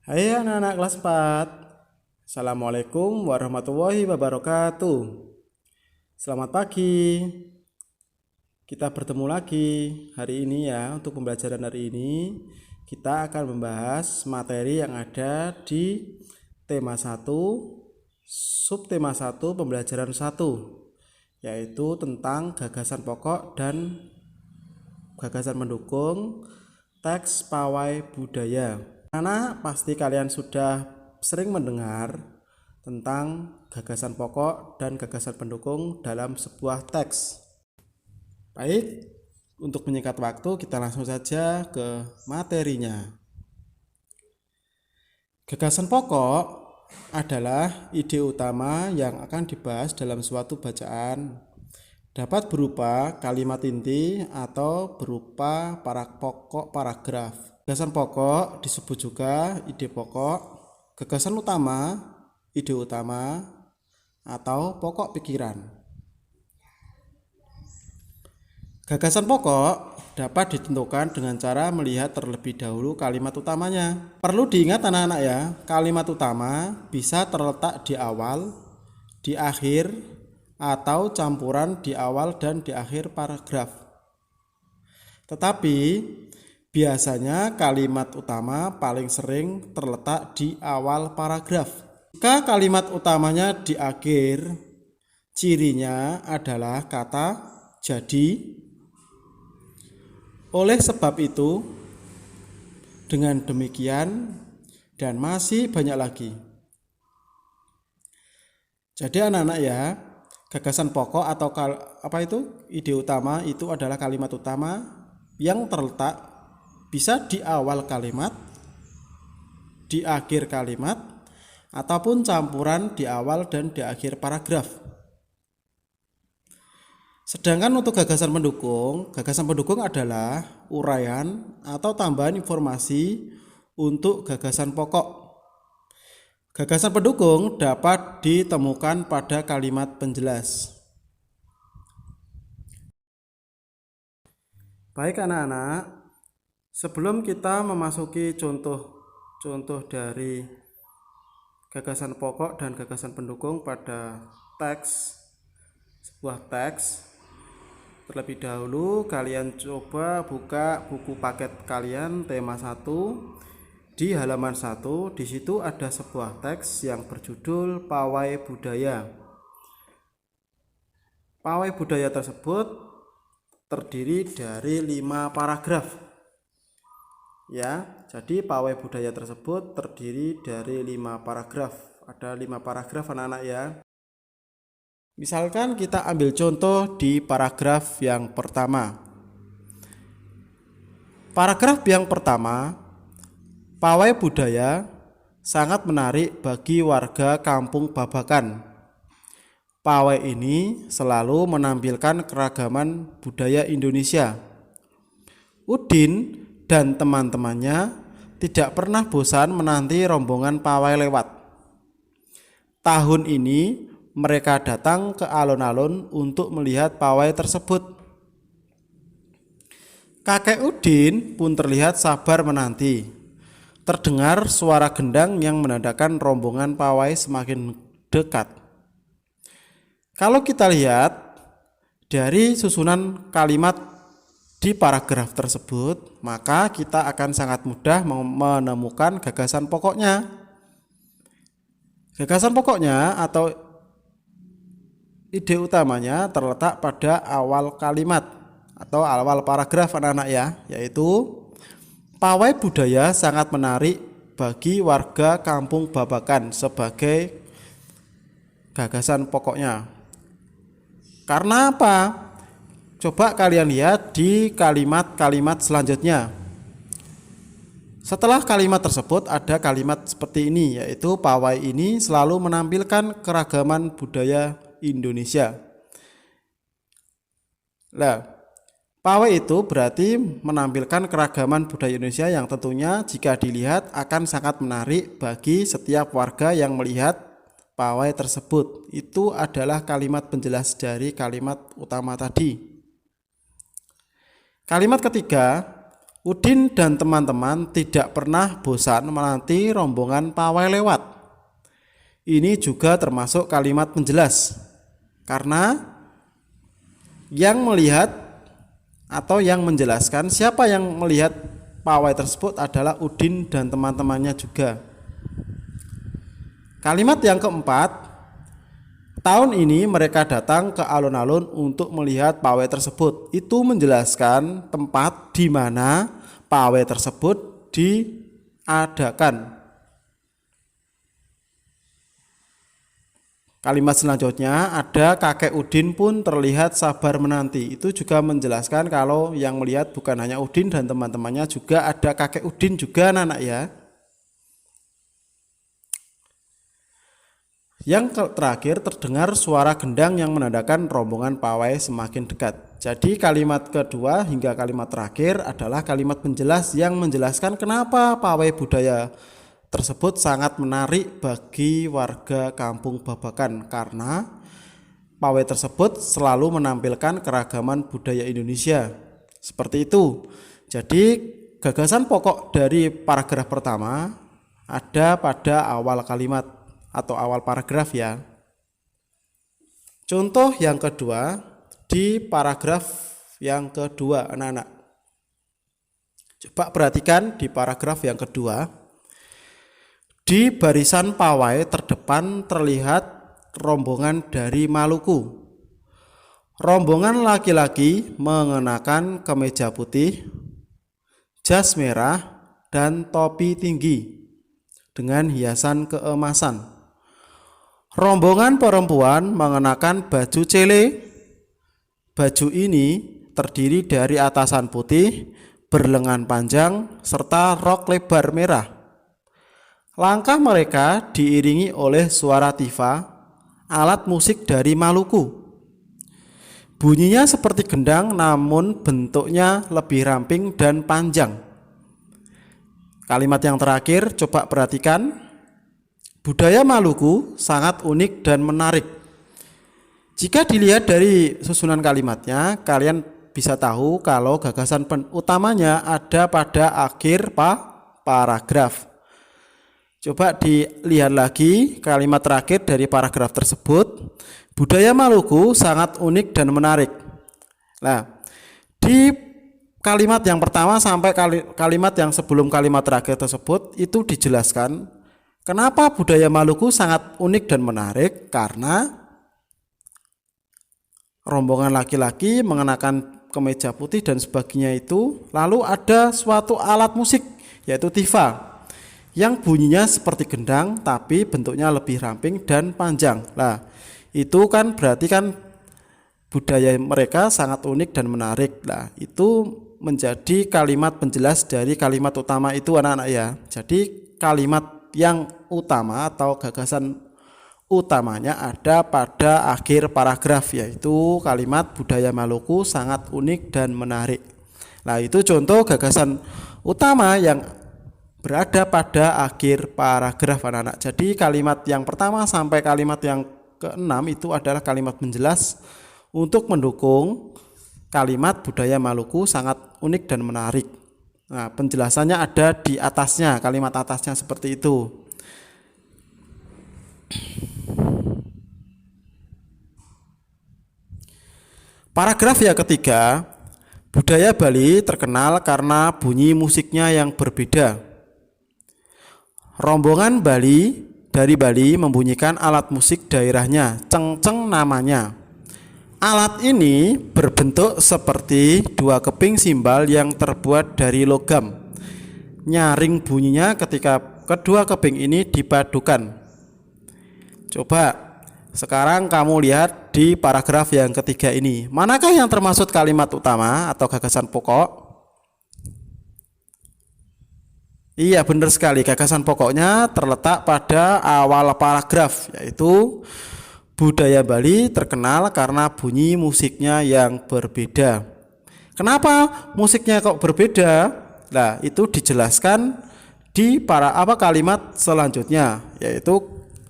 Hai anak-anak kelas 4. Assalamualaikum warahmatullahi wabarakatuh. Selamat pagi. Kita bertemu lagi hari ini ya. Untuk pembelajaran hari ini kita akan membahas materi yang ada di tema 1, subtema 1, pembelajaran 1, yaitu tentang gagasan pokok dan gagasan mendukung teks pawai budaya. Anak, pasti kalian sudah sering mendengar tentang gagasan pokok dan gagasan pendukung dalam sebuah teks. Baik, untuk menyingkat waktu kita langsung saja ke materinya. Gagasan pokok adalah ide utama yang akan dibahas dalam suatu bacaan. Dapat berupa kalimat inti atau berupa pokok paragraf. Gagasan pokok disebut juga ide pokok, gagasan utama, ide utama, atau pokok pikiran. Gagasan pokok dapat ditentukan dengan cara melihat terlebih dahulu kalimat utamanya. Perlu diingat anak-anak ya, kalimat utama bisa terletak di awal, di akhir, atau campuran di awal dan di akhir paragraf. Tetapi biasanya kalimat utama paling sering terletak di awal paragraf. Jika kalimat utamanya di akhir, cirinya adalah kata jadi. Oleh sebab itu, dengan demikian dan masih banyak lagi. Jadi anak-anak ya, gagasan pokok atau ide utama itu adalah kalimat utama yang terletak bisa di awal kalimat, di akhir kalimat, ataupun campuran di awal dan di akhir paragraf. Sedangkan untuk gagasan pendukung adalah uraian atau tambahan informasi untuk gagasan pokok. Gagasan pendukung dapat ditemukan pada kalimat penjelas. Baik anak-anak, sebelum kita memasuki contoh dari gagasan pokok dan gagasan pendukung pada sebuah teks, terlebih dahulu kalian coba buka buku paket kalian tema 1 di halaman 1. Di situ ada sebuah teks yang berjudul Pawai Budaya. Pawai budaya tersebut terdiri dari 5 paragraf. Ya, jadi pawai budaya tersebut terdiri dari 5 paragraf. Ada 5 paragraf anak-anak ya. Misalkan kita ambil contoh di paragraf yang pertama. Paragraf yang pertama, pawai budaya sangat menarik bagi warga Kampung Babakan. Pawai ini selalu menampilkan keragaman budaya Indonesia. Udin dan teman-temannya tidak pernah bosan menanti rombongan pawai lewat. Tahun ini mereka datang ke alun-alun untuk melihat pawai tersebut. Kakek Udin pun terlihat sabar menanti. Terdengar suara gendang yang menandakan rombongan pawai semakin dekat. Kalau kita lihat dari susunan kalimat di paragraf tersebut, maka kita akan sangat mudah menemukan gagasan pokoknya. Gagasan pokoknya atau ide utamanya terletak pada awal kalimat atau awal paragraf anak-anak ya, yaitu pawai budaya sangat menarik bagi warga Kampung Babakan sebagai gagasan pokoknya. Karena apa? Coba kalian lihat di kalimat-kalimat selanjutnya. Setelah kalimat tersebut ada kalimat seperti ini, yaitu pawai ini selalu menampilkan keragaman budaya Indonesia. Nah, pawai itu berarti menampilkan keragaman budaya Indonesia yang tentunya jika dilihat akan sangat menarik bagi setiap warga yang melihat pawai tersebut. Itu adalah kalimat penjelas dari kalimat utama tadi. Kalimat ketiga, Udin dan teman-teman tidak pernah bosan menanti rombongan pawai lewat. Ini juga termasuk kalimat penjelas, karena yang melihat atau yang menjelaskan siapa yang melihat pawai tersebut adalah Udin dan teman-temannya juga. Kalimat yang keempat, tahun ini mereka datang ke alun-alun untuk melihat pawai tersebut. Itu menjelaskan tempat di mana pawai tersebut diadakan. Kalimat selanjutnya ada kakek Udin pun terlihat sabar menanti. Itu juga menjelaskan kalau yang melihat bukan hanya Udin dan teman-temannya, juga ada kakek Udin juga anak-anak ya. Yang terakhir terdengar suara gendang yang menandakan rombongan pawai semakin dekat. Jadi kalimat kedua hingga kalimat terakhir adalah kalimat penjelas yang menjelaskan kenapa pawai budaya tersebut sangat menarik bagi warga Kampung Babakan, karena pawai tersebut selalu menampilkan keragaman budaya Indonesia. Seperti itu. Jadi gagasan pokok dari paragraf pertama ada pada awal kalimat atau awal paragraf ya. Contoh yang kedua di paragraf yang kedua anak-anak. Coba perhatikan di paragraf yang kedua. Di barisan pawai terdepan terlihat rombongan dari Maluku. Rombongan laki-laki mengenakan kemeja putih, jas merah, dan topi tinggi dengan hiasan keemasan. Rombongan perempuan mengenakan baju cele. Baju ini terdiri dari atasan putih, berlengan panjang, serta rok lebar merah. Langkah mereka diiringi oleh suara tifa, alat musik dari Maluku. Bunyinya seperti gendang namun bentuknya lebih ramping dan panjang. Kalimat yang terakhir coba perhatikan. Budaya Maluku sangat unik dan menarik. Jika dilihat dari susunan kalimatnya, kalian bisa tahu kalau gagasan utamanya ada pada akhir paragraf. Coba dilihat lagi kalimat terakhir dari paragraf tersebut. Budaya Maluku sangat unik dan menarik. Nah, di kalimat yang pertama sampai kalimat yang sebelum kalimat terakhir tersebut itu dijelaskan kenapa budaya Maluku sangat unik dan menarik, karena rombongan laki-laki mengenakan kemeja putih dan sebagainya itu, lalu ada suatu alat musik yaitu tifa yang bunyinya seperti gendang tapi bentuknya lebih ramping dan panjang. Nah, itu kan berarti kan budaya mereka sangat unik dan menarik. Nah, itu menjadi kalimat penjelas dari kalimat utama itu anak-anak ya. Jadi kalimat yang utama atau gagasan utamanya ada pada akhir paragraf, yaitu kalimat budaya Maluku sangat unik dan menarik. Nah, itu contoh gagasan utama yang berada pada akhir paragraf anak-anak. Jadi kalimat yang pertama sampai kalimat yang keenam itu adalah kalimat menjelas untuk mendukung kalimat budaya Maluku sangat unik dan menarik. Nah, penjelasannya ada di atasnya, kalimat atasnya seperti itu. Paragraf yang ketiga, budaya Bali terkenal karena bunyi musiknya yang berbeda. Rombongan dari Bali membunyikan alat musik daerahnya, cengceng namanya. Alat ini berbentuk seperti dua keping simbal yang terbuat dari logam. Nyaring bunyinya ketika kedua keping ini dipadukan. Coba sekarang kamu lihat di paragraf yang ketiga ini. Manakah yang termasuk kalimat utama atau gagasan pokok? Iya, benar sekali. Gagasan pokoknya terletak pada awal paragraf, yaitu budaya Bali terkenal karena bunyi musiknya yang berbeda. Kenapa musiknya kok berbeda? Nah, itu dijelaskan di kalimat selanjutnya, yaitu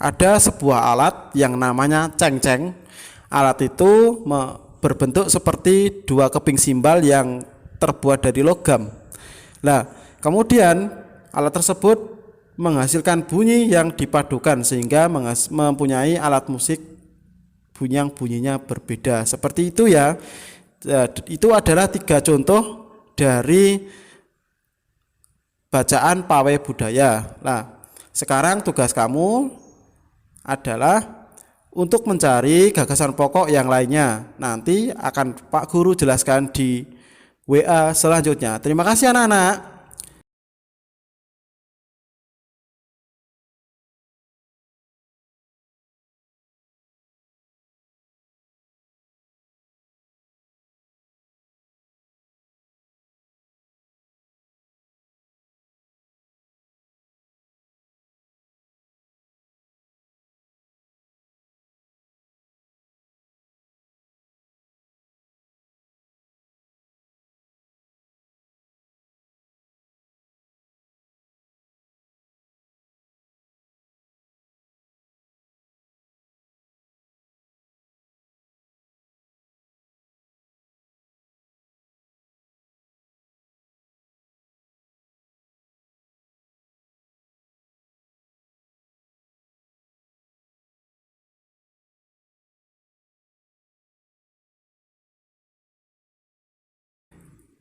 ada sebuah alat yang namanya cengceng. Alat itu berbentuk seperti dua keping simbal yang terbuat dari logam. Nah, kemudian alat tersebut menghasilkan bunyi yang dipadukan sehingga mempunyai alat musik yang bunyinya berbeda. Seperti itu ya. Itu adalah 3 contoh dari bacaan pawai budaya. Nah, sekarang tugas kamu adalah untuk mencari gagasan pokok yang lainnya. Nanti akan Pak Guru jelaskan di WA selanjutnya. Terima kasih anak-anak.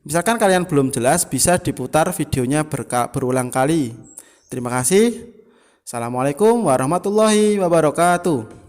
Misalkan kalian belum jelas, bisa diputar videonya berulang kali. Terima kasih. Assalamualaikum warahmatullahi wabarakatuh.